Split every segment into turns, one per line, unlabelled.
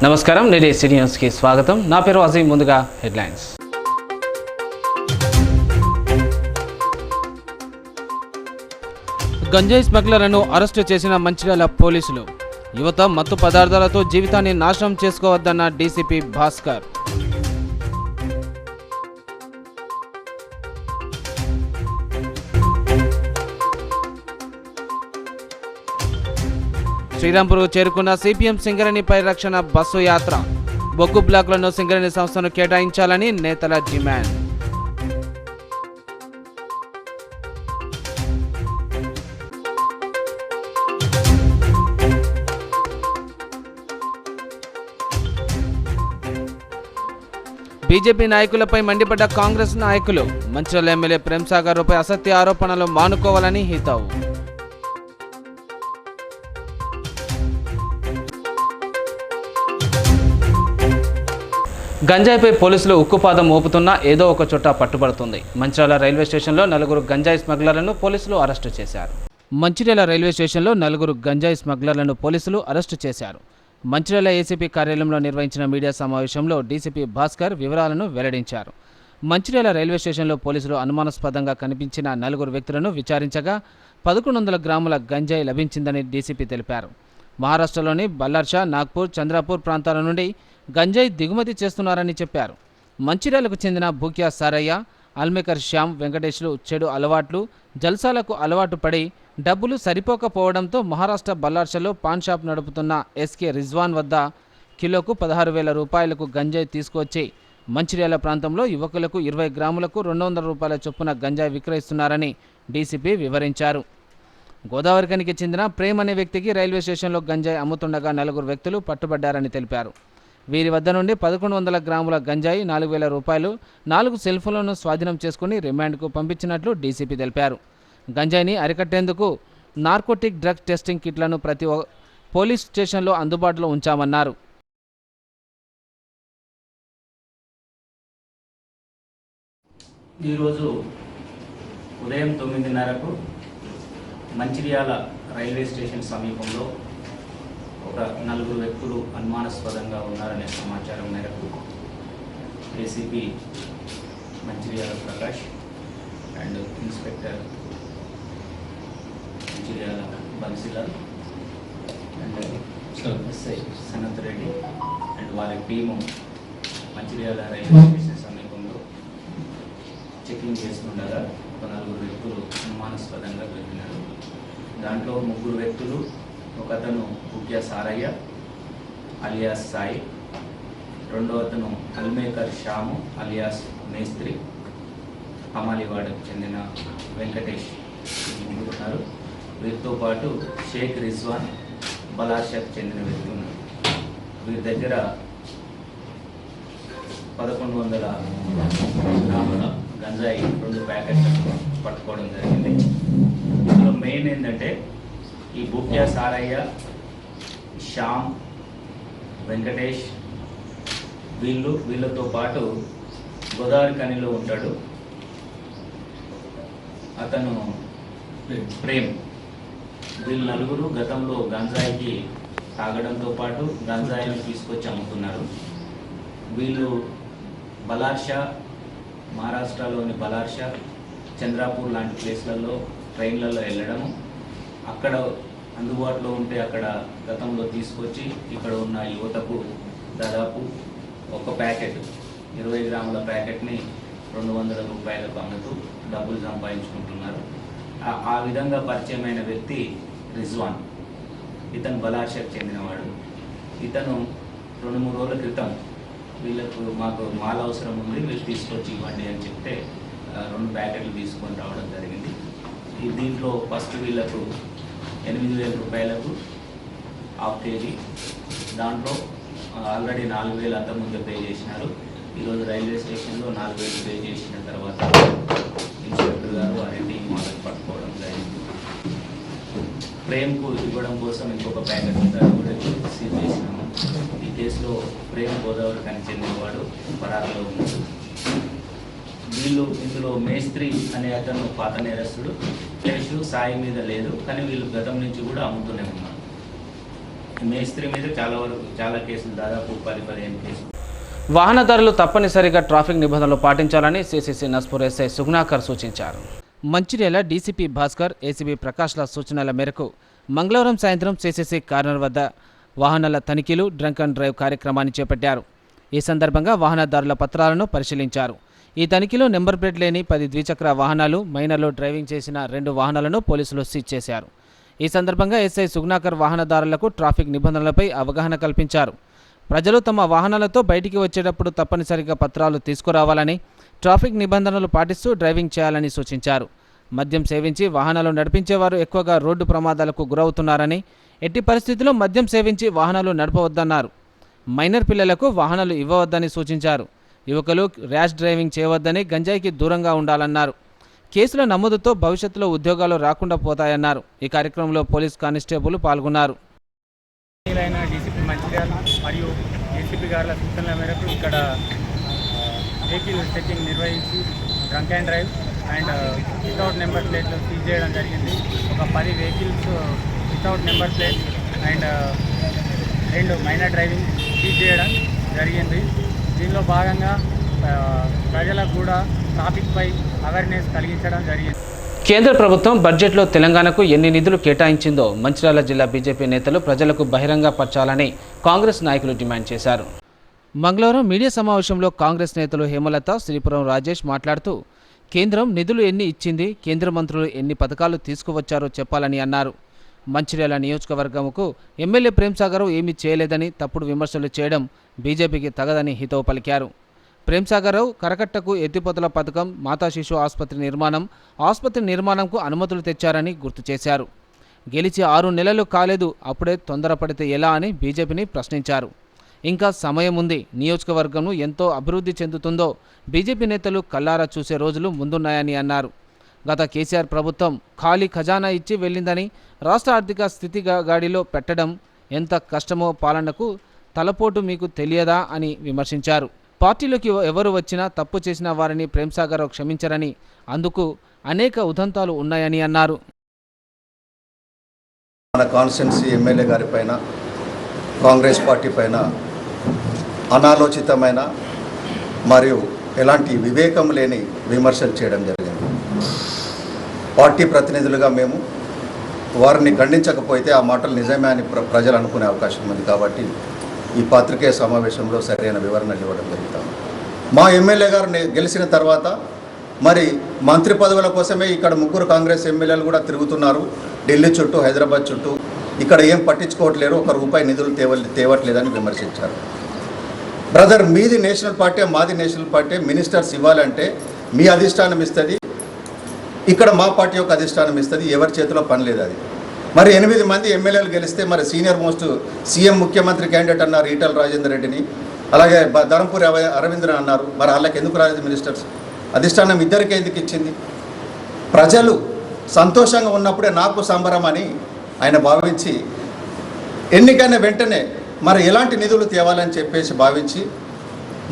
నమస్కారం, నేటి సిటీ న్యూస్కి స్వాగతం. నా పేరు అజీం. ముందుగా హెడ్లైన్స్. గంజాయి స్మగ్లర్లను అరెస్టు చేసిన మంచిర్యాల పోలీసులు. యువత మత్తు పదార్థాలతో జీవితాన్ని నాశనం చేసుకోవద్దన్న డీసీపీ భాస్కర్. శ్రీరాంపూర్కు చేరుకున్న సిపిఎం సింగరేణి పరిరక్షణ బస్సు యాత్ర. బొగ్గు బ్లాకులను సింగరేణి సంస్థను కేటాయించాలని నేతల డిమాండ్. బీజేపీ నాయకులపై మండిపడ్డ కాంగ్రెస్ నాయకులు. మంచిర్యాల ఎమ్మెల్యే ప్రేమ్సాగర్పై అసత్య ఆరోపణలు మానుకోవాలని హితవు. గంజాయిపై పోలీసులు ఉక్కుపాదం మోపుతున్నా ఏదో ఒక చోట పట్టుబడుతుంది. మంచిర్యాల రైల్వే స్టేషన్లో 4 గంజాయి స్మగ్లర్లను పోలీసులు అరెస్టు చేశారు. మంచిర్యాల రైల్వే స్టేషన్లో 4 గంజాయి స్మగ్లర్లను పోలీసులు అరెస్టు చేశారు. మంచిర్యాల ఏసీపీ కార్యాలయంలో నిర్వహించిన మీడియా సమావేశంలో డీసీపీ భాస్కర్ వివరాలను వెల్లడించారు. మంచిర్యాల రైల్వే స్టేషన్లో పోలీసులు అనుమానాస్పదంగా కనిపించిన 4 వ్యక్తులను విచారించగా 1100 గ్రాముల గంజాయి లభించిందని డీసీపీ తెలిపారు. మహారాష్ట్రలోని బల్లార్షా, నాగ్పూర్, చంద్రాపూర్ ప్రాంతాల నుండి గంజాయి దిగుమతి చేస్తున్నారని చెప్పారు. మంచిర్యాలకు చెందిన భూక్యా సారయ్య, అల్మేకర్ శ్యామ్, వెంకటేష్లు చెడు అలవాట్లు, జల్సాలకు అలవాటు పడి డబ్బులు సరిపోకపోవడంతో మహారాష్ట్ర బల్లార్షలో పాన్ షాప్ నడుపుతున్న ఎస్కే రిజ్వాన్ వద్ద కిలోకు 16,000 రూపాయలకు గంజాయి తీసుకొచ్చి మంచిర్యాల ప్రాంతంలో యువకులకు 20 గ్రాములకు 200 రూపాయల చొప్పున గంజాయి విక్రయిస్తున్నారని డీసీపీ వివరించారు. గోదావరిఖనికి చెందిన ప్రేమ్ అనే వ్యక్తికి రైల్వే స్టేషన్లో గంజాయి అమ్ముతుండగా 4 వ్యక్తులు పట్టుబడ్డారని తెలిపారు. వీరి వద్ద నుండి 1100 గ్రాముల గంజాయి, 4,000 రూపాయలు, 4 సెల్ ఫోన్లను స్వాధీనం చేసుకుని రిమాండ్కు పంపించినట్లు డీసీపీ తెలిపారు. గంజాయిని అరికట్టేందుకు నార్కోటిక్ డ్రగ్స్ టెస్టింగ్ కిట్లను ప్రతి పోలీస్ స్టేషన్లో అందుబాటులో ఉంచామన్నారు.
ఈరోజు ఉదయం 9:30కు మంచిర్యాల రైల్వే స్టేషన్ సమీపంలో ఒక 4 వ్యక్తులు అనుమానాస్పదంగా ఉన్నారనే సమాచారం మేరకు ACP Mancherial Prakash and inspector Mancherial Bansilal and SI Sanath Reddy and వారి టీము మంచిర్యాల రైల్వే స్టేషన్ సమీపంలో చెకింగ్ చేస్తుండగా ఒక 4 వ్యక్తులు అనుమానాస్పదంగా దొరికినారు. దాంట్లో 3 వ్యక్తులు, ఒకతను భూక్యా సారయ్య అలియాస్ సాయి, రెండో అతను అల్మేకర్ శ్యాము అలియాస్ మేస్త్రి, హమాలివాడకు చెందిన వెంకటేష్ ఉన్నారు. వీరితో పాటు షేక్ రిజ్వాన్ బలార్షాకు చెందిన వ్యక్తి ఉన్నారు. వీరి దగ్గర 1100 గ్రాముల గంజాయి 2 ప్యాకెట్లను పట్టుకోవడం జరిగింది. ఇందులో మెయిన్ ఏంటంటే ఈ భూక్యా సారయ్య, శ్యామ్, వెంకటేష్ వీళ్ళతో పాటు గోదావరిఖనిలో ఉంటాడు అతను ప్రేమ్. వీళ్ళు 4 గతంలో గంజాయికి తాగడంతో పాటు గంజాయిని తీసుకొచ్చి అమ్ముతున్నారు. వీళ్ళు బలార్షా, మహారాష్ట్రలోని బలార్షా, చంద్రాపూర్ లాంటి ప్లేస్లలో ట్రైన్లలో వెళ్ళడము, అక్కడ అందుబాటులో ఉంటే అక్కడ గతంలో తీసుకొచ్చి ఇక్కడ ఉన్న యువతకు దాదాపు ఒక ప్యాకెట్ 20 గ్రాముల ప్యాకెట్ని 200 రూపాయలకు అమ్ముతూ డబ్బులు సంపాదించుకుంటున్నారు. ఆ విధంగా పరిచయమైన వ్యక్తి రిజ్వాన్. ఇతను బలార్షాకు చెందినవాడు. ఇతను 2-3 రోజుల క్రితం మాకు మాల్ అవసరం ఉంది, వీళ్ళు తీసుకొచ్చి ఇవ్వండి అని చెప్తే 2 ప్యాకెట్లు తీసుకొని రావడం జరిగింది. దీంట్లో ఫస్ట్ వీళ్ళకు 8,000 రూపాయలకు ½ కేజీ, దాంట్లో ఆల్రెడీ 4,000 అంతకుముందు పే చేసినారు. ఈరోజు రైల్వే స్టేషన్లో 4,000 పే చేసిన తర్వాత ఇన్స్పెక్టర్ గారు వారి టీం వాళ్ళకి పట్టుకోవడం జరిగింది. ప్రేమ్కు ఇవ్వడం కోసం ఇంకొక ప్యాకెట్ కూడా సీజ్ చేసినాము. ఈ కేసులో ప్రేమ్ గోదావరిఖని చెందినవాడు పరారులో ఉన్నాడు. ఇందులో మేస్త్రి అనే అతను పాత నేరస్తుడు. కేసు సాయి మీద లేదు, కానీ వీళ్ళు గతం నుంచి కూడా అమ్ముతూనే ఉన్నారు. మేస్త్రి మీద చాలా కేసులు, దాదాపు 10-15 కేసులు.
వాహనదారులు తప్పనిసరిగా ట్రాఫిక్ నిబంధనలు పాటించాలని సిసిసి నస్పూర్ ఎస్ఐ సుగ్నాకర్ సూచించారు. మంచిర్యాల డీసీపీ భాస్కర్, ఏసీబీ ప్రకాష్ల సూచనల మేరకు మంగళవారం సాయంత్రం సిసిసి కార్నర్ వద్ద వాహనాల తనిఖీలు, డ్రంక్ అండ్ డ్రైవ్ కార్యక్రమాన్ని చేపట్టారు. ఈ సందర్భంగా వాహనదారుల పత్రాలను పరిశీలించారు. ఈ తనిఖీలో నెంబర్ ప్లేట్ లేని 10 ద్విచక్ర వాహనాలు, మైనర్లో డ్రైవింగ్ చేసిన 2 వాహనాలను పోలీసులు సీజ్ చేశారు. ఈ సందర్భంగా ఎస్ఐ సుగ్నాకర్ వాహనదారులకు ట్రాఫిక్ నిబంధనలపై అవగాహన కల్పించారు. ప్రజలు తమ వాహనాలతో బయటికి వచ్చేటప్పుడు తప్పనిసరిగా పత్రాలు తీసుకురావాలని, ట్రాఫిక్ నిబంధనలు పాటిస్తూ డ్రైవింగ్ చేయాలని సూచించారు. మద్యం సేవించి వాహనాలు నడిపించేవారు ఎక్కువగా రోడ్డు ప్రమాదాలకు గురవుతున్నారని, ఎట్టి పరిస్థితుల్లో మద్యం సేవించి వాహనాలు నడపవద్దన్నారు. మైనర్ పిల్లలకు వాహనాలు ఇవ్వవద్దని సూచించారు. యువకులు ర్యాష్ డ్రైవింగ్ చేయవద్దని, గంజాయికి దూరంగా ఉండాలన్నారు. కేసుల నమోదుతో భవిష్యత్తులో ఉద్యోగాలు రాకుండా పోతాయన్నారు. ఈ కార్యక్రమంలో పోలీస్ కానిస్టేబుల్ పాల్గొన్నారు.
డీసీపీ మంచిర్యాల మరియు ఏసీపీ గారుల సూచనల మేరకు ఇక్కడ వెహికల్ చెకింగ్ నిర్వహించి drunk and drive and without number ప్లేట్లు సీజ్ చేయడం జరిగింది. ఒక 10 vehicles without number plate and 2 minor driving seize చేయడం జరిగింది. దీనిలో భాగంగా ప్రజలకు కూడా ట్రాఫిక్పై అవేర్నెస్ కలిగించడం జరిగింది.
కేంద్ర ప్రభుత్వం బడ్జెట్లో తెలంగాణకు ఎన్ని నిధులు కేటాయించిందో మంచిర్యాల జిల్లా బీజేపీ నేతలు ప్రజలకు బహిరంగ పరచాలని కాంగ్రెస్ నాయకులు డిమాండ్ చేశారు. మంగళవారం మీడియా సమావేశంలో కాంగ్రెస్ నేతలు హేమలత, శ్రీపురం రాజేష్ మాట్లాడుతూ కేంద్రం నిధులు ఎన్ని ఇచ్చింది, కేంద్ర మంత్రులు ఎన్ని పథకాలు తీసుకువచ్చారో చెప్పాలని అన్నారు. మంచిర్యాల నియోజకవర్గంకు ఎమ్మెల్యే ప్రేమ్సాగర్ ఏమీ చేయలేదని తప్పుడు విమర్శలు చేయడం బీజేపీకి తగదని హితవు పలికారు. ప్రేమ్సాగర్ కరకట్టకు ఎత్తిపోతల పథకం, మాతా శిశు ఆసుపత్రి నిర్మాణంకు అనుమతులు తెచ్చారని గుర్తు చేశారు. గెలిచి 6 నెలలు కాలేదు, అప్పుడే తొందరపడితే ఎలా అని బీజేపీని ప్రశ్నించారు. ఇంకా సమయం ఉంది, నియోజకవర్గం ఎంతో అభివృద్ధి చెందుతుందో బీజేపీ నేతలు కల్లారా చూసే రోజులు ముందున్నాయని అన్నారు. గత కేసీఆర్ ప్రభుత్వం ఖాళీ ఖజానా ఇచ్చి వెళ్ళిందని, రాష్ట్ర ఆర్థిక స్థితిగాడిలో పెట్టడం ఎంత కష్టమో పాలనకు తలపోటు మీకు తెలియదా అని విమర్శించారు. పార్టీలోకి ఎవరు వచ్చినా తప్పు చేసిన వారిని ప్రేమ్సాగర్ క్షమించరని, అందుకు అనేక ఉదంతాలు ఉన్నాయని అన్నారు.
మన కాన్స్టిట్యున్సీ ఎమ్మెల్యే గారి పైన, కాంగ్రెస్ పార్టీ పైన అనాలోచితమైన మరియు ఎలాంటి వివేకం లేని విమర్శలు చేయడం జరిగింది. పార్టీ ప్రతినిధులుగా మేము వారిని ఖండించకపోతే ఆ మాటలు నిజమే అని ప్రజలు అనుకునే అవకాశం ఉంది. కాబట్టి ఈ పత్రికేయ సమావేశంలో సరైన వివరణలు ఇవ్వడం జరుగుతుంది. మా ఎమ్మెల్యే గారు గెలిచిన తర్వాత మరి మంత్రి పదవుల కోసమే ఇక్కడ 3 కాంగ్రెస్ ఎమ్మెల్యేలు కూడా తిరుగుతున్నారు ఢిల్లీ చుట్టూ, హైదరాబాద్ చుట్టూ. ఇక్కడ ఏం పట్టించుకోవట్లేరు, ₹1 నిధులు తేవట్లేదని విమర్శించారు. బ్రదర్, మీది నేషనల్ పార్టీ, మాది నేషనల్ పార్టీ. మినిస్టర్స్ ఇవ్వాలంటే మీ అధిష్టానం ఇస్తుంది, ఇక్కడ మా పార్టీ యొక్క అధిష్టానం ఇస్తుంది. ఎవరి చేతిలో పని లేదు అది. మరి 8 మంది ఎమ్మెల్యేలు గెలిస్తే మరి సీనియర్ మోస్ట్ సీఎం ముఖ్యమంత్రి క్యాండిడేట్ అన్నారు ఈటల రాజేందర్ రెడ్డిని, అలాగే ధర్మపురి అరవింద్ని అన్నారు. మరి వాళ్ళకి ఎందుకు రాలేదు మినిస్టర్స్? అధిష్టానం ఇద్దరికే ఎందుకు ఇచ్చింది? ప్రజలు సంతోషంగా ఉన్నప్పుడే నాకు సంబరం అని ఆయన భావించి ఎన్నికైన వెంటనే మరి ఎలాంటి నిధులు తేవాలని చెప్పేసి భావించి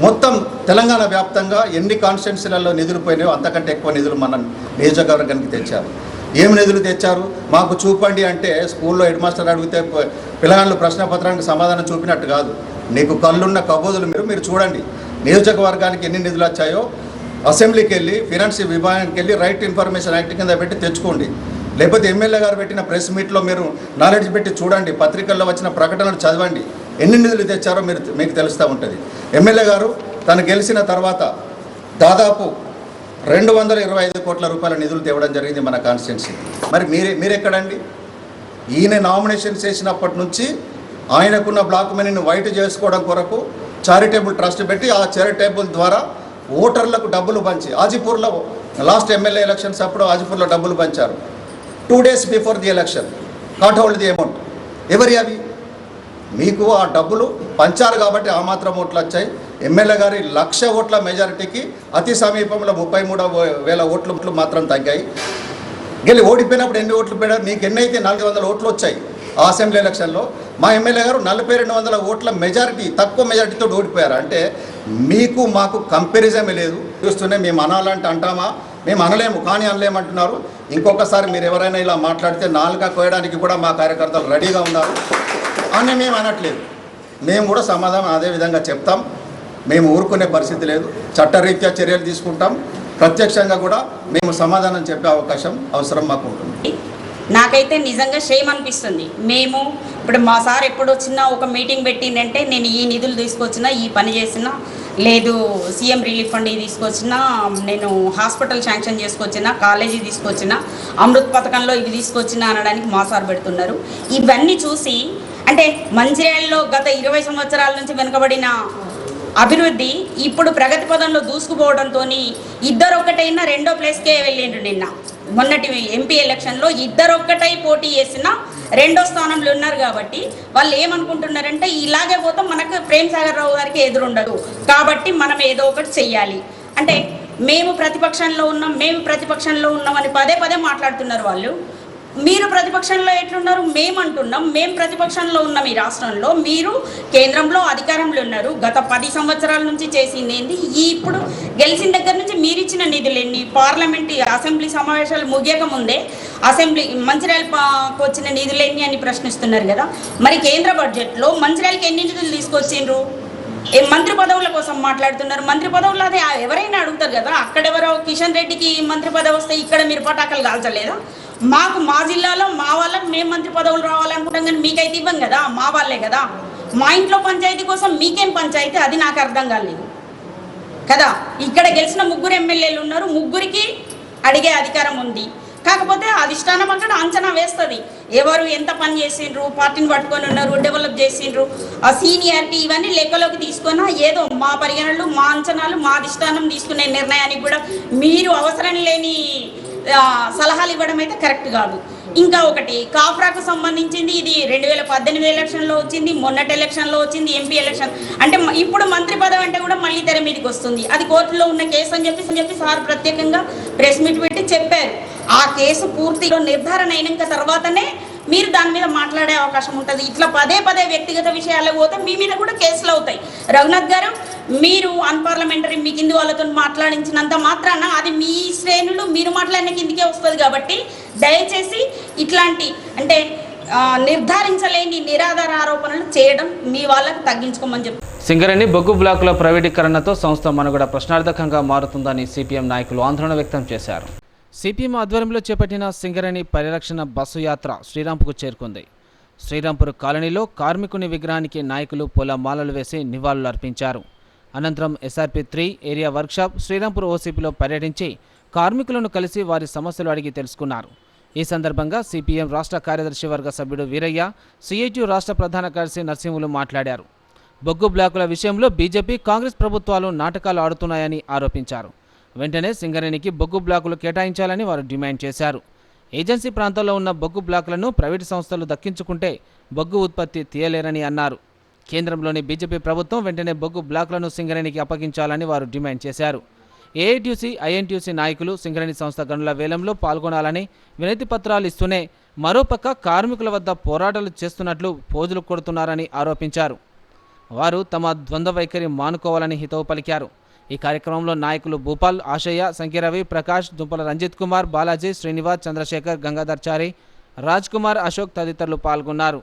మొత్తం తెలంగాణ వ్యాప్తంగా ఎన్ని కాన్స్టిట్యున్సీలలో నిధులు పోయినాయో అంతకంటే ఎక్కువ నిధులు మన నియోజకవర్గానికి తెచ్చారు. ఏం నిధులు తెచ్చారు మాకు చూపండి అంటే స్కూల్లో హెడ్ మాస్టర్ అడిగితే పిల్లగాళ్ళు ప్రశ్నపత్రానికి సమాధానం చూపినట్టు కాదు. నీకు కళ్ళున్న కబోదులు మీరు చూడండి. నియోజకవర్గానికి ఎన్ని నిధులు వచ్చాయో అసెంబ్లీకి వెళ్ళి, ఫినాన్స్ విభాగానికి వెళ్ళి రైట్ ఇన్ఫర్మేషన్ యాక్ట్ కింద పెట్టి తెచ్చుకోండి. లేకపోతే ఎమ్మెల్యే గారు పెట్టిన ప్రెస్ మీట్లో మీరు నాలెడ్జ్ పెట్టి చూడండి, పత్రికల్లో వచ్చిన ప్రకటనలు చదవండి. ఎన్ని నిధులు తెచ్చారో మీకు తెలుస్తూ ఉంటుంది. ఎమ్మెల్యే గారు తను గెలిచిన తర్వాత దాదాపు 225 కోట్ల రూపాయల నిధులు తేవడం జరిగింది మన కాన్స్టిట్యున్సీ. మరి మీరెక్కడండి? ఈయన నామినేషన్ చేసినప్పటి నుంచి ఆయనకున్న బ్లాక్ మనీని వైట్ చేసుకోవడం కొరకు చారిటబుల్ ట్రస్ట్ పెట్టి ఆ చారిటబుల్ ద్వారా ఓటర్లకు డబ్బులు పంచి, ఆజిపూర్లో లాస్ట్ ఎమ్మెల్యే ఎలక్షన్స్ అప్పుడు ఆజిపూర్లో డబ్బులు పంచారు. 2 days before the election cot hold the amount. ఎవరి అవి? మీకు ఆ డబ్బులు పంచారు కాబట్టి ఆ మాత్రం ఓట్లు వచ్చాయి. ఎమ్మెల్యే గారి 1,00,000 ఓట్ల మెజారిటీకి అతి సమీపంలో 33,000 ఓట్లు మాత్రం తగ్గాయి. ఓడిపోయినప్పుడు ఎన్ని ఓట్లు పోయారు? మీకు ఎన్నైతే 400 ఓట్లు వచ్చాయి ఆ అసెంబ్లీ ఎలక్షన్లో, మా ఎమ్మెల్యే గారు 4200 ఓట్ల మెజారిటీ, తక్కువ మెజారిటీతో ఓడిపోయారు. అంటే మీకు మాకు కంపారిజన్ లేదు. చూస్తూనే మేము అనాలంటే అంటామా? మేము అనలేము, కానీ అనలేమంటున్నారు. ఇంకొకసారి మీరు ఎవరైనా ఇలా మాట్లాడితే నాలుగా కోయడానికి కూడా మా కార్యకర్తలు రెడీగా ఉన్నారు. అని మేము అనట్లేదు. మేము కూడా సమాధానం అదే విధంగా చెప్తాం. మేము ఊరుకునే పరిస్థితి లేదు. చట్టరీత్యా చర్యలు తీసుకుంటాం. ప్రత్యక్షంగా కూడా మేము సమాధానం చెప్పే అవసరం మాకు ఉంటుంది.
నాకైతే నిజంగా షేమ్ అనిపిస్తుంది. మేము ఇప్పుడు మా సార్ ఎప్పుడు వచ్చినా ఒక మీటింగ్ పెట్టిందంటే నేను ఈ నిధులు తీసుకొచ్చినా, ఈ పని చేసినా, లేదు సీఎం రిలీఫ్ ఫండ్ తీసుకొచ్చినా, నేను హాస్పిటల్ శాంక్షన్ చేసుకొచ్చినా, కాలేజీ తీసుకొచ్చినా, అమృత్ పథకంలో ఇవి తీసుకొచ్చినా అనడానికి మా సార్ పెడుతున్నారు. ఇవన్నీ చూసి అంటే మంచిర్యాలలో గత 20 సంవత్సరాల నుంచి వెనుకబడిన అభివృద్ధి ఇప్పుడు ప్రగతి పదంలో దూసుకుపోవడంతో ఇద్దరు ఒక్కటైనా రెండో ప్లేస్కే వెళ్ళిండ్రు. నిన్న మొన్నటి ఎంపీ ఎలక్షన్లో ఇద్దరు ఒక్కటై పోటీ చేసిన రెండో స్థానంలో ఉన్నారు. కాబట్టి వాళ్ళు ఏమనుకుంటున్నారంటే ఇలాగే పోతే మనకు ప్రేమ్ సాగర్ రావు గారికి ఎదురుండదు, కాబట్టి మనం ఏదో ఒకటి చెయ్యాలి అంటే మేము ప్రతిపక్షంలో ఉన్నామని పదే పదే మాట్లాడుతున్నారు వాళ్ళు. మీరు ప్రతిపక్షంలో ఎట్లున్నారు? మేము అంటున్నాం మేము ప్రతిపక్షంలో ఉన్నాం. ఈ రాష్ట్రంలో మీరు కేంద్రంలో అధికారంలో ఉన్నారు. గత 10 సంవత్సరాల నుంచి చేసింది ఏంది? ఇప్పుడు గెలిచిన దగ్గర నుంచి మీరు ఇచ్చిన నిధులు ఎన్ని? పార్లమెంట్ అసెంబ్లీ సమావేశాలు ముగియక ముందే మంచిర్యాలకు వచ్చిన నిధులు ఎన్ని అని ప్రశ్నిస్తున్నారు కదా. మరి కేంద్ర బడ్జెట్లో మంచిర్యాలకి ఎన్ని నిధులు తీసుకొచ్చిండ్రు? మంత్రి పదవుల కోసం మాట్లాడుతున్నారు. మంత్రి పదవులు అదే ఎవరైనా అడుగుతారు కదా. అక్కడెవరో కిషన్ రెడ్డికి మంత్రి పదవి వస్తే ఇక్కడ మీరు పటాకులు కాల్చలేదా? మాకు మా జిల్లాలో మా వాళ్ళకి మేము మంత్రి పదవులు రావాలనుకుంటాం, కానీ మీకైతే ఇవ్వం కదా. మా వాళ్ళే కదా. మా ఇంట్లో పంచాయతీ కోసం మీకేం పంచాయతీ? అది నాకు అర్థం కాలేదు కదా. ఇక్కడ గెలిచిన 3 ఎమ్మెల్యేలు ఉన్నారు, 3కి అడిగే అధికారం ఉంది. కాకపోతే అధిష్టానం అక్కడ అంచనా వేస్తుంది. ఎవరు ఎంత పని చేసిండ్రు, పార్టీని పట్టుకొని ఉన్నారు, డెవలప్ చేసిండ్రు, ఆ సీనియారిటీ ఇవన్నీ లెక్కలోకి తీసుకున్నా ఏదో మా పరిగణనలు, మా అంచనాలు, మా అధిష్టానం తీసుకునే నిర్ణయానికి కూడా మీరు అవసరం లేని సలహాలు ఇవ్వడం అయితే కరెక్ట్ కాదు. ఇంకా ఒకటి కాఫ్రాకు సంబంధించింది, ఇది 2018 ఎలక్షన్లో వచ్చింది, మొన్నటి ఎలక్షన్లో వచ్చింది, ఎంపీ ఎలక్షన్ అంటే ఇప్పుడు మంత్రి పదవి అంటే కూడా మళ్ళీ తెర మీదకి వస్తుంది. అది కోర్టులో ఉన్న కేసు అని చెప్పి సార్ ప్రత్యేకంగా ప్రెస్ మీట్ పెట్టి చెప్పారు. ఆ కేసు పూర్తిగా నిర్ధారణ అయినాక తర్వాతనే మీరు దాని మీద మాట్లాడే అవకాశం ఉంటుంది. ఇట్లా పదే పదే వ్యక్తిగత విషయాలకు పోతే మీ మీద కూడా కేసులు అవుతాయి. రఘునాథ్ గారు, మీరు అన్పార్లమెంటరీ మీ కింది వాళ్ళతో మాట్లాడించినంత మాత్రాన అది మీ శ్రేణులు మీరు మాట్లాడిన కిందికే వస్తుంది. కాబట్టి దయచేసి ఇట్లాంటి అంటే నిర్ధారించలేని నిరాధార ఆరోపణలు చేయడం మీ వాళ్ళకి తగ్గించుకోమని చెప్పి.
సింగరేణి బొగ్గు బ్లాకుల ప్రైవేటీకరణతో సంస్థ మనుగడ ప్రశ్నార్థకంగా మారుతుందని సిపిఎం నాయకులు ఆందోళన వ్యక్తం చేశారు. సిపిఎం ఆధ్వర్యంలో చేపట్టిన సింగరేణి పరిరక్షణ బస్సు యాత్ర శ్రీరాంపూర్కు చేరుకుంది. శ్రీరాంపూర్ కాలనీలో కార్మికుని విగ్రహానికి నాయకులు పూలమాలలు వేసి నివాళులు అర్పించారు. అనంతరం SRP 3 ఏరియా వర్క్షాప్ శ్రీరాంపూర్ OCPలో పర్యటించి కార్మికులను కలిసి వారి సమస్యలు అడిగి తెలుసుకున్నారు. ఈ సందర్భంగా సిపిఎం రాష్ట్ర కార్యదర్శి వర్గ సభ్యుడు వీరయ్య, CITU రాష్ట్ర ప్రధాన కార్యదర్శి నరసింహులు మాట్లాడారు. బొగ్గు బ్లాకుల విషయంలో బీజేపీ, కాంగ్రెస్ ప్రభుత్వాలు నాటకాలు ఆడుతున్నాయని ఆరోపించారు. వెంటనే సింగరేణికి బొగ్గు బ్లాకులు కేటాయించాలని వారు డిమాండ్ చేశారు. ఏజెన్సీ ప్రాంతాల్లో ఉన్న బొగ్గు బ్లాకులను ప్రైవేటు సంస్థలు దక్కించుకుంటే బొగ్గు ఉత్పత్తి తీయలేరని అన్నారు. కేంద్రంలోని బీజేపీ ప్రభుత్వం వెంటనే బొగ్గు బ్లాకులను సింగరేణికి అప్పగించాలని వారు డిమాండ్ చేశారు. AITUC, INTUC నాయకులు సింగరేణి సంస్థ గనుల వేలంలో పాల్గొనాలని వినతి పత్రాలు ఇస్తూనే మరోపక్క కార్మికుల వద్ద పోరాటాలు చేస్తున్నట్లు పోజులు కొడుతున్నారని ఆరోపించారు. వారు తమ ద్వంద్వ వైఖరి మానుకోవాలని హితవు పలికారు. ఈ కార్యక్రమంలో నాయకులు భూపాల్, ఆశయ్య, సంఖ్యరవి, ప్రకాష్, దుంపల రంజిత్ కుమార్, బాలాజీ, శ్రీనివాస్, చంద్రశేఖర్, గంగాధర్చారి, రాజ్ కుమార్, అశోక్ తదితరులు పాల్గొన్నారు.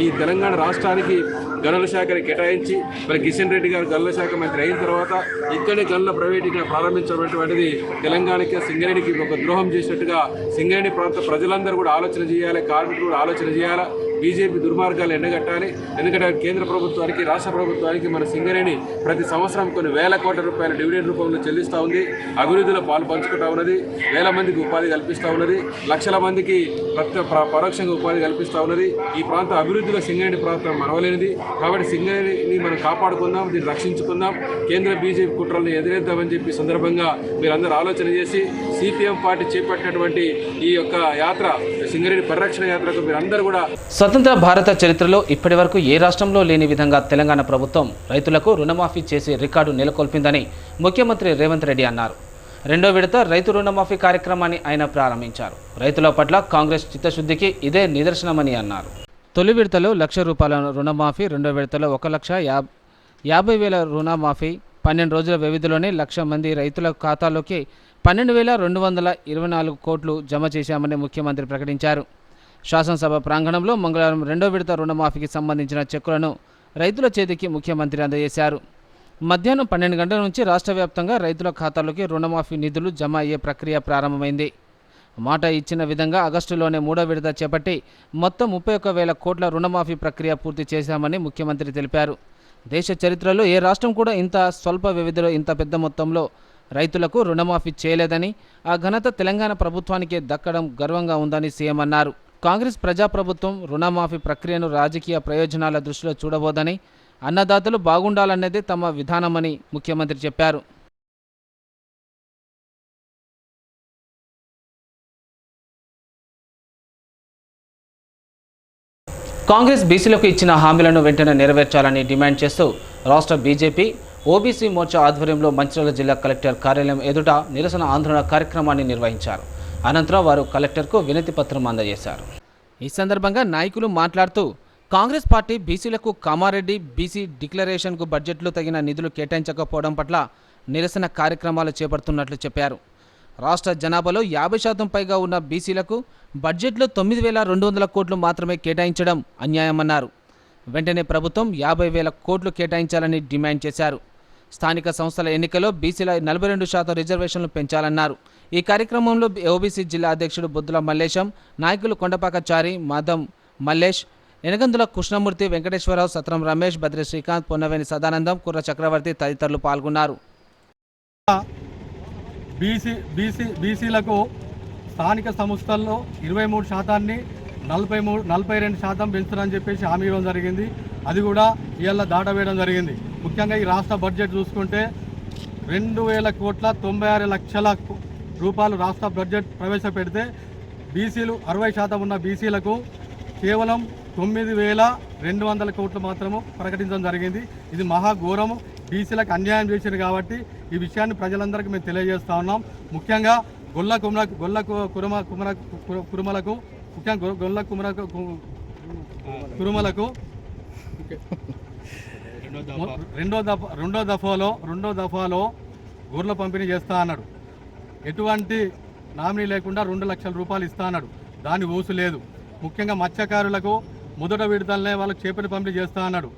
ఈ తెలంగాణ రాష్ట్రానికి గనుల శాఖని కేటాయించి మరి కిషన్ రెడ్డి గారు గనుల శాఖ మంత్రి అయిన తర్వాత ఇక్కడే గనుల ప్రైవేటీకరణ ప్రారంభించబడినటువంటిది తెలంగాణకి సింగరేణికి ఒక ద్రోహం చేసినట్టుగా సింగరేణి ప్రాంత ప్రజలందరూ కూడా ఆలోచన చేయాలి, కార్మికులు కూడా ఆలోచన చేయాలి. బీజేపీ దుర్మార్గాలు ఎండగట్టాలి. ఎందుకంటే కేంద్ర ప్రభుత్వానికి, రాష్ట్ర ప్రభుత్వానికి మన సింగరేణి ప్రతి సంవత్సరం కొన్ని వేల కోట్ల రూపాయల డివిడెండ్ రూపంలో చెల్లిస్తూ ఉంది. అభివృద్ధిలో పాలు పంచుకుంటూ ఉన్నది. వేల మందికి ఉపాధి కల్పిస్తూ ఉన్నది. లక్షల మందికి పరోక్షంగా ఉపాధి కల్పిస్తూ ఉన్నది. ఈ ప్రాంత అభివృద్ధిలో సింగరేణి ప్రాంతం మరవలేనిది. కాబట్టి సింగరేణిని మనం కాపాడుకుందాం, దీన్ని రక్షించుకుందాం, కేంద్ర బీజేపీ కుట్రలను ఎదురేద్దామని చెప్పి సందర్భంగా మీరందరూ ఆలోచన చేసి సిపిఎం పార్టీ చేపట్టినటువంటి ఈ యొక్క యాత్ర, సింగరేణి పరిరక్షణ యాత్రకు మీరందరూ కూడా.
స్వతంత్ర భారత చరిత్రలో ఇప్పటివరకు ఏ రాష్ట్రంలో లేని విధంగా తెలంగాణ ప్రభుత్వం రైతులకు రుణమాఫీ చేసి రికార్డు నెలకొల్పిందని ముఖ్యమంత్రి రేవంత్ రెడ్డి అన్నారు. 2వ విడత రైతు రుణమాఫీ కార్యక్రమాన్ని ఆయన ప్రారంభించారు. రైతుల పట్ల కాంగ్రెస్ చిత్తశుద్ధికి ఇదే నిదర్శనమని అన్నారు. తొలి విడతలో ₹1,00,000 రుణమాఫీ, 2వ విడతలో 1,50,000 రుణమాఫీ 12 రోజుల వ్యవధిలోనే 1,00,000 మంది రైతుల ఖాతాలోకి 12,224 కోట్లు జమ చేశామని ముఖ్యమంత్రి ప్రకటించారు. శాసనసభ ప్రాంగణంలో మంగళవారం 2వ విడత రుణమాఫీకి సంబంధించిన చెక్కులను రైతుల చేతికి ముఖ్యమంత్రి అందజేశారు. మధ్యాహ్నం 12 గంటల నుంచి రాష్ట్ర వ్యాప్తంగా రైతుల ఖాతాలోకి రుణమాఫీ నిధులు జమ అయ్యే ప్రక్రియ ప్రారంభమైంది. మాట ఇచ్చిన విధంగా ఆగస్టులోనే 3వ విడత చేపట్టి మొత్తం 31,000 కోట్ల రుణమాఫీ ప్రక్రియ పూర్తి చేశామని ముఖ్యమంత్రి తెలిపారు. దేశ చరిత్రలో ఏ రాష్ట్రం కూడా ఇంత స్వల్ప వ్యవధిలో ఇంత పెద్ద మొత్తంలో రైతులకు రుణమాఫీ చేయలేదని, ఆ ఘనత తెలంగాణ ప్రభుత్వానికే దక్కడం గర్వంగా ఉందని సీఎం అన్నారు. కాంగ్రెస్ ప్రజాప్రభుత్వం రుణమాఫీ ప్రక్రియను రాజకీయ ప్రయోజనాల దృష్టిలో చూడబోదని, అన్నదాతలు బాగుండాలన్నదే తమ విధానమని ముఖ్యమంత్రి చెప్పారు. కాంగ్రెస్ బీసీలకు ఇచ్చిన హామీలను వెంటనే నెరవేర్చాలని డిమాండ్ చేస్తూ రాష్ట్ర బీజేపీ ఓబీసీ మోర్చా ఆధ్వర్యంలో మంచిర్యాల జిల్లా కలెక్టర్ కార్యాలయం ఎదుట నిరసన ఆందోళన కార్యక్రమాన్ని నిర్వహించారు. అనంతరం వారు కలెక్టర్కు వినతి పత్రం అందజేశారు. ఈ సందర్భంగా నాయకులు మాట్లాడుతూ కాంగ్రెస్ పార్టీ బీసీలకు కామారెడ్డి బీసీ డిక్లరేషన్కు బడ్జెట్లో తగిన నిధులు కేటాయించకపోవడం పట్ల నిరసన కార్యక్రమాలు చేపడుతున్నట్లు చెప్పారు. రాష్ట్ర జనాభాలో 50% పైగా ఉన్న బీసీలకు బడ్జెట్లో 9,200 కోట్లు మాత్రమే కేటాయించడం అన్యాయమన్నారు. వెంటనే ప్రభుత్వం 50,000 కోట్లు కేటాయించాలని డిమాండ్ చేశారు. స్థానిక సంస్థల ఎన్నికల్లో బీసీల 42% రిజర్వేషన్లు పెంచాలన్నారు. ఈ కార్యక్రమంలో ఓబీసీ జిల్లా అధ్యక్షుడు బొద్దుల మల్లేశం, నాయకులు కొండపాక చారి, మాధం మల్లేష్, ఎనగందుల కృష్ణమూర్తి, వెంకటేశ్వరరావు, సత్రం రమేష్, బద్రి శ్రీకాంత్, పొన్నవేని సదానందం, కుర్ర చక్రవర్తి తదితరులు పాల్గొన్నారు.
బీసీలకు స్థానిక సంస్థల్లో 23%ని 42% పెంచుతారని చెప్పేసి హామీ ఇవ్వడం జరిగింది. అది కూడా ఇవాళ దాటవేయడం జరిగింది. ముఖ్యంగా ఈ రాష్ట్ర బడ్జెట్ చూసుకుంటే 2,96,00,000 రూపాయలు రాష్ట్ర బడ్జెట్ ప్రవేశపెడితే బీసీలు 60% ఉన్న బీసీలకు కేవలం 9,200 కోట్లు మాత్రము ప్రకటించడం జరిగింది. ఇది మహాఘోరము. బీసీలకు అన్యాయం చేసింది కాబట్టి ఈ విషయాన్ని ప్రజలందరికీ మేము తెలియజేస్తా ఉన్నాం. ముఖ్యంగా గొల్ల కురుమలకు ముఖ్యంగా గొల్ల కురుమలకు రెండో దఫాలో గొర్రెల పంపిణీ చేస్తా అన్నాడు. ఎటువంటి నామినీ లేకుండా 2 లక్షల రూపాయలు ఇస్తా అన్నాడు. దాని ఊసు లేదు. ముఖ్యంగా మత్స్యకారులకు మొదట విడతలనే వాళ్ళకి చేపలు పంపిణీ చేస్తా అన్నాడు.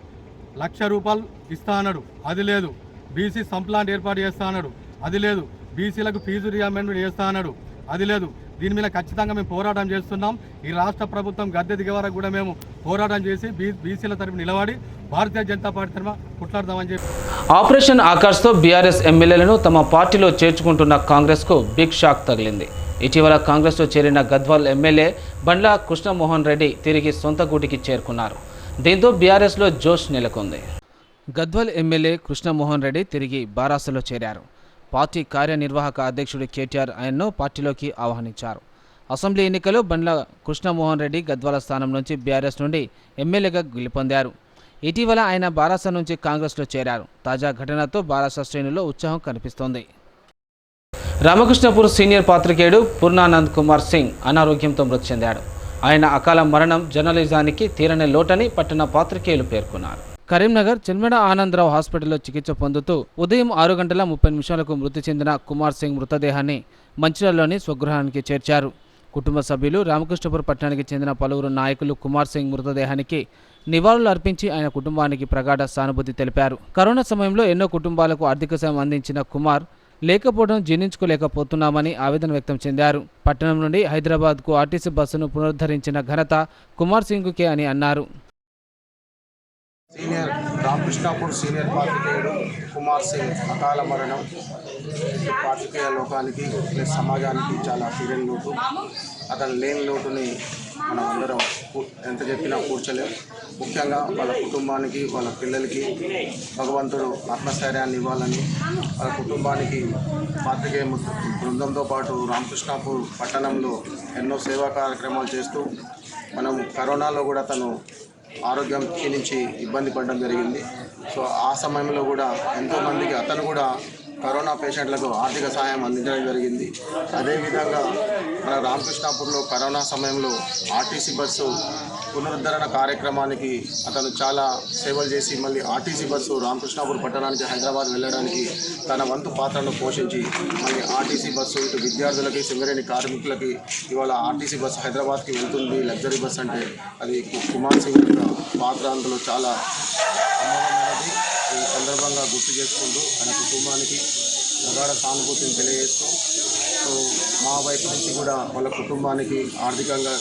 1,00,000 రూపాయలు ఇస్తా అన్నాడు. అది లేదు. బీసీ సంప్లాంట్ ఏర్పాటు చేస్తా అన్నాడు. అది లేదు. బీసీలకు ఫీజు రియంబర్స్మెంట్ చేస్తా అన్నాడు. అది లేదు. దీని మీద ఖచ్చితంగా మేము పోరాటం చేస్తున్నాం. ఈ రాష్ట్ర ప్రభుత్వం గద్దె దిగే వరకు కూడా మేము పోరాటం చేసి బీసీల తరఫున నిలబడి భారతీయ జనతా పార్టీ తరఫున కొట్లాడదామని చెప్పి
ఆపరేషన్ ఆకాష్తో బీఆర్ఎస్ ఎమ్మెల్యేలను తమ పార్టీలో చేర్చుకుంటున్న కాంగ్రెస్కు బిగ్ షాక్ తగిలింది. ఇటీవల కాంగ్రెస్లో చేరిన గద్వాల్ ఎమ్మెల్యే బండ్ల కృష్ణమోహన్ రెడ్డి తిరిగి సొంత గూటికి చేరుకున్నారు. దీంతో బీఆర్ఎస్లో జోష్ నెలకొంది. గద్వాల్ ఎమ్మెల్యే కృష్ణమోహన్ రెడ్డి తిరిగి బారాసలో చేరారు. పార్టీ కార్యనిర్వాహక అధ్యక్షుడు కేటీఆర్ ఆయన్ను పార్టీలోకి ఆహ్వానించారు. అసెంబ్లీ ఎన్నికల్లో బండ్ల కృష్ణమోహన్ రెడ్డి గద్వాల స్థానం నుంచి బీఆర్ఎస్ నుండి ఎమ్మెల్యేగా గెలుపొందారు. ఇటీవల ఆయన బారాస నుంచి కాంగ్రెస్లో చేరారు. తాజా ఘటనతో బారాస శ్రేణుల్లో ఉత్సాహం కనిపిస్తోంది. రామకృష్ణపూర్ సీనియర్ పాత్రికేయుడు పూర్ణానంద్ కుమార్ సింగ్ అనారోగ్యంతో మృతి చెందాడు. ఆయన అకాల మరణం జర్నలిజానికి తీరని లోటని పట్టణ పాత్రికేయులు పేర్కొన్నారు. కరీంనగర్ చెన్మెడ ఆనందరావు హాస్పిటల్లో చికిత్స పొందుతూ ఉదయం 6:30 మృతి చెందిన కుమార్ సింగ్ మృతదేహాన్ని మంచిర్యాలలోని స్వగృహానికి చేర్చారు. కుటుంబ సభ్యులు, రామకృష్ణపూర్ పట్టణానికి చెందిన పలువురు నాయకులు కుమార్ సింగ్ మృతదేహానికి నివాళులు అర్పించి ఆయన కుటుంబానికి ప్రగాఢ సానుభూతి తెలిపారు. కరోనా సమయంలో ఎన్నో కుటుంబాలకు ఆర్థిక సాయం అందించిన కుమార్ లేకపోవడం జీర్ణించుకోలేకపోతున్నామని ఆవేదన వ్యక్తం చెందారు. పట్టణం నుండి హైదరాబాద్కు ఆర్టీసీ బస్సును పునరుద్ధరించిన ఘనత కుమార్ సింగ్కే అని అన్నారు.
సీనియర్ రామకృష్ణపూర్ సీనియర్ పాత్రికేయుడు కుమార్ సింగ్ అకాల మరణం పాత్రికేయ లోకానికి సమాజానికి చాలా తీరని లోటు. అతను లేని లోటుని మనం అందరం ఎంత చెప్పినా కూర్చోలేము. ముఖ్యంగా వాళ్ళ కుటుంబానికి, వాళ్ళ పిల్లలకి భగవంతుడు ఆత్మస్థైర్యాన్ని ఇవ్వాలని, వాళ్ళ కుటుంబానికి పాత్రికేయ బృందంతో పాటు రామకృష్ణపూర్ పట్టణంలో ఎన్నో సేవా కార్యక్రమాలు చేస్తూ మనం కరోనాలో కూడా తను ఆరోగ్యం క్షీణించి ఇబ్బంది పడడం జరిగింది. సో ఆ సమయంలో కూడా ఎంతోమందికి అతను కూడా కరోనా పేషెంట్లకు ఆర్థిక సాయం అందించడం జరిగింది. అదేవిధంగా మన రామకృష్ణాపూర్లో కరోనా సమయంలో ఆర్టీసీ బస్సు పునరుద్ధరణ కార్యక్రమానికి అతను చాలా సేవలు చేసి మళ్ళీ ఆర్టీసీ బస్సు రామకృష్ణాపూర్ పట్టణానికి హైదరాబాద్ వెళ్ళడానికి తన వంతు పాత్రను పోషించి మళ్ళీ ఆర్టీసీ బస్సు ఇటు విద్యార్థులకి సింగరేణి కార్మికులకి ఇవాళ ఆర్టీసీ బస్సు హైదరాబాద్కి వెళ్తుంది లగ్జరీ బస్ అంటే అది కుమార్ సింగ్ యొక్క పాత్ర అందులో చాలా అమోఘమైనది. ఈ సందర్భంగా గుర్తు చేసుకుంటూ ఆయన కుటుంబానికి ప్రగాఢ సానుభూతిని తెలియజేస్తూ సో మా వైపు నుంచి కూడా వాళ్ళ కుటుంబానికి ఆర్థికంగా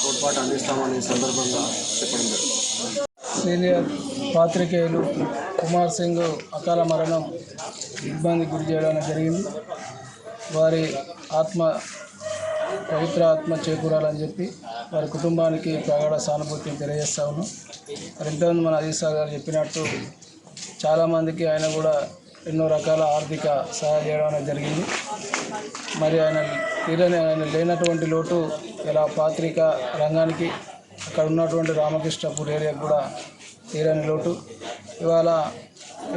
తోడ్పాటు అందిస్తామని సందర్భంగా చెప్పడం జరిగింది.
సీనియర్ పాత్రికేయులు కుమార్ సింగ్ అకాల మరణం ఇబ్బందికి గురి చేయడానికి జరిగింది. వారి పవిత్ర ఆత్మ చేకూరాలని చెప్పి వారి కుటుంబానికి ప్రగాఢ సానుభూతిని తెలియజేస్తా ఉన్నాం. మరి ఇంతకుముందు మన అజీజ్ సార్ గారు చెప్పినట్టు చాలామందికి ఆయన కూడా ఎన్నో రకాల ఆర్థిక సహాయం చేయడం అనేది జరిగింది. మరి ఆయన లేనటువంటి లోటు ఇలా పాత్రికా రంగానికి అక్కడ ఉన్నటువంటి రామకృష్ణపూర్ ఏరియాకు కూడా తీరని లోటు. ఇవాళ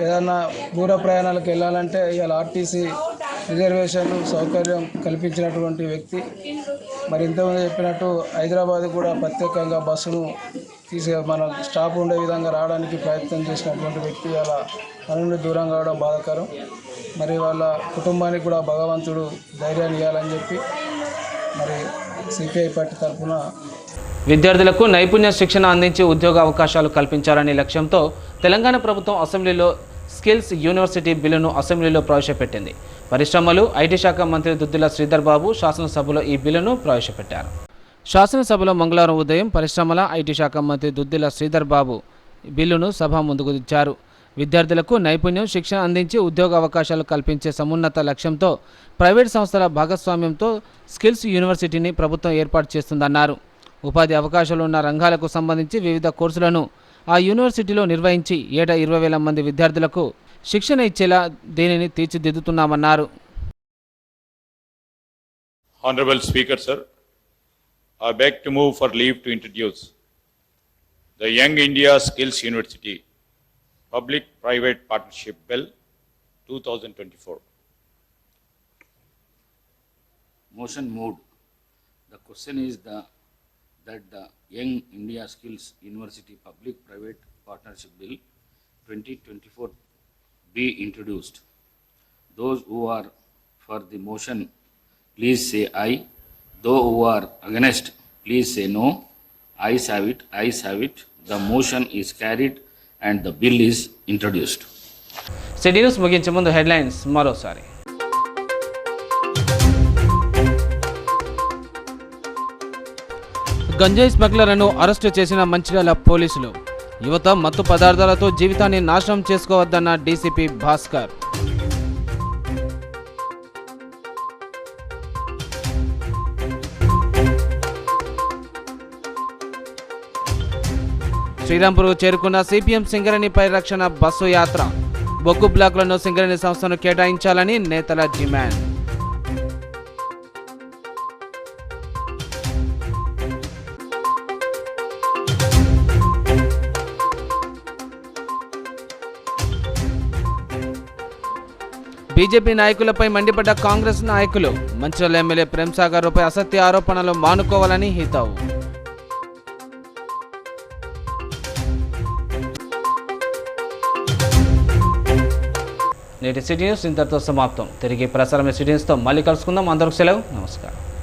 ఏదైనా దూర ప్రయాణాలకు వెళ్ళాలంటే ఇవాళ ఆర్టీసీ రిజర్వేషన్లు సౌకర్యం కల్పించినటువంటి వ్యక్తి. మరి ఇంతకుముందు చెప్పినట్టు హైదరాబాద్ కూడా ప్రత్యేకంగా బస్సును మన స్టాప్ ఉండే విధంగా రావడానికి ప్రయత్నం చేసినటువంటి వ్యక్తి అలా మన నుండి దూరం కావడం బాధాకరం. మరి వాళ్ళ కుటుంబానికి కూడా భగవంతుడు ధైర్యాన్ని ఇవ్వాలని చెప్పి మరి సిపిఐ పార్టీ తరఫున
విద్యార్థులకు నైపుణ్య శిక్షణ అందించి ఉద్యోగ అవకాశాలు కల్పించాలనే లక్ష్యంతో తెలంగాణ ప్రభుత్వం అసెంబ్లీలో స్కిల్స్ యూనివర్సిటీ బిల్లును అసెంబ్లీలో ప్రవేశపెట్టింది. పరిశ్రమలు ఐటీ శాఖ మంత్రి దుద్దిల శ్రీధర్ బాబు శాసనసభలో ఈ బిల్లును ప్రవేశపెట్టారు. శాసనసభలో మంగళవారం ఉదయం పరిశ్రమల ఐటీ శాఖ మంత్రి దుద్దిల శ్రీధర్ బాబు బిల్లును సభ ముందుకు తెచ్చారు. విద్యార్థులకు నైపుణ్యం శిక్షణ అందించి ఉద్యోగ అవకాశాలు కల్పించే సమున్నత లక్ష్యంతో ప్రైవేట్ సంస్థల భాగస్వామ్యంతో స్కిల్స్ యూనివర్సిటీని ప్రభుత్వం ఏర్పాటు చేస్తుందన్నారు. ఉపాధి అవకాశాలు ఉన్న రంగాలకు సంబంధించి వివిధ కోర్సులను ఆ యూనివర్సిటీలో నిర్వహించి ఏటా 20,000 మంది విద్యార్థులకు శిక్షణ ఇచ్చేలా దీనిని తీర్చిదిద్దుతున్నామన్నారు.
Honorable Speaker, sir, I beg to move for leave to introduce the Young India Skills University Public-Private Partnership Bill 2024.
Motion moved. The question is that the Young India Skills University Public-Private Partnership Bill 2024 be introduced. Those who are for the motion, please say aye. Those who are against, please say no. Ayes have it. Ayes have it. The motion is carried and the bill is introduced.
City news ముగించే ముందు headlines మరోసారి. గంజాయి స్మగ్లర్లను arrest చేసిన మంచిర్యాల పోలీసులు. యువత మత్తు పదార్థాలతో జీవితాన్ని నాశనం చేసుకోవద్దన్న డీసీపీ భాస్కర్. శ్రీరాంపూర్కు చేరుకున్న సిపిఎం సింగరేణి పరిరక్షణ బస్సు యాత్ర. బొగ్గు బ్లాకులను సింగరేణి సంస్థను కేటాయించాలని నేతల డిమాండ్. బీజేపీ నాయకులపై మండిపడ్డ కాంగ్రెస్ నాయకులు. మంచిర్యాల ఎమ్మెల్యే ప్రేమ్సాగర్పై అసత్య ఆరోపణలు మానుకోవాలని హితవు. నేటి సిటీ న్యూస్ ఇంతటితో సమాప్తం. తిరిగి ప్రసారమైన సిటీ న్యూస్తో మళ్ళీ కలుసుకుందాం. అందరికి సెలవు. నమస్కారం.